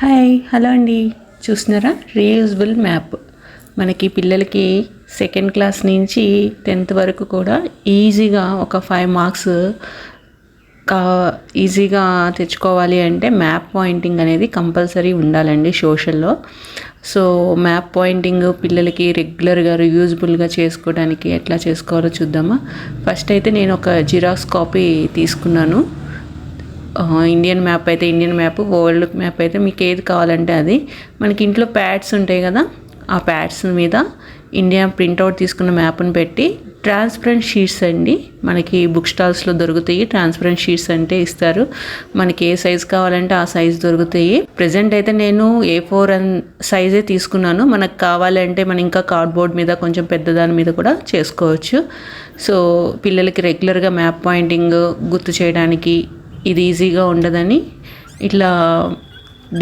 Hi hello అండి. చూస్తున్నారా, reusable map. మనకి పిల్లలకి సెకండ్ క్లాస్ నుంచి 10th వరకు కూడా ఈజీగా ఒక 5 మార్క్స్ ఈజీగా తెచ్చుకోవాలి అంటే మ్యాప్ పాయింటింగ్ అనేది కంపల్సరీ ఉండాలండి సోషల్లో. సో మ్యాప్ పాయింటింగ్ పిల్లలకి రెగ్యులర్గా రీయూజబుల్గా చేసుకోవడానికి ఎట్లా చేసుకోవాలో చూద్దామా. ఫస్ట్ అయితే నేను ఒక జిరాక్స్ కాపీ తీసుకున్నాను. ఇండియన్ మ్యాప్ అయితే ఇండియన్ మ్యాప్, వరల్డ్ మ్యాప్ అయితే మీకు ఏది కావాలంటే అది. మనకి ఇంట్లో ప్యాడ్స్ ఉంటాయి కదా, ఆ ప్యాడ్స్ మీద ఇండియా ప్రింట్అవుట్ తీసుకున్న మ్యాప్ని పెట్టి ట్రాన్స్పరెంట్ షీట్స్ అండి, మనకి బుక్ స్టాల్స్లో దొరుకుతాయి. ట్రాన్స్పరెంట్ షీట్స్ అంటే ఇస్తారు, మనకి ఏ సైజ్ కావాలంటే ఆ సైజ్ దొరుకుతాయి. ప్రజెంట్ అయితే నేను A4 సైజే తీసుకున్నాను. మనకు కావాలంటే మనం ఇంకా కార్డ్బోర్డ్ మీద కొంచెం పెద్ద దాని మీద కూడా చేసుకోవచ్చు. సో పిల్లలకి రెగ్యులర్గా మ్యాప్ పాయింటింగ్ గుర్తు చేయడానికి ఇది ఈజీగా ఉండదని ఇట్లా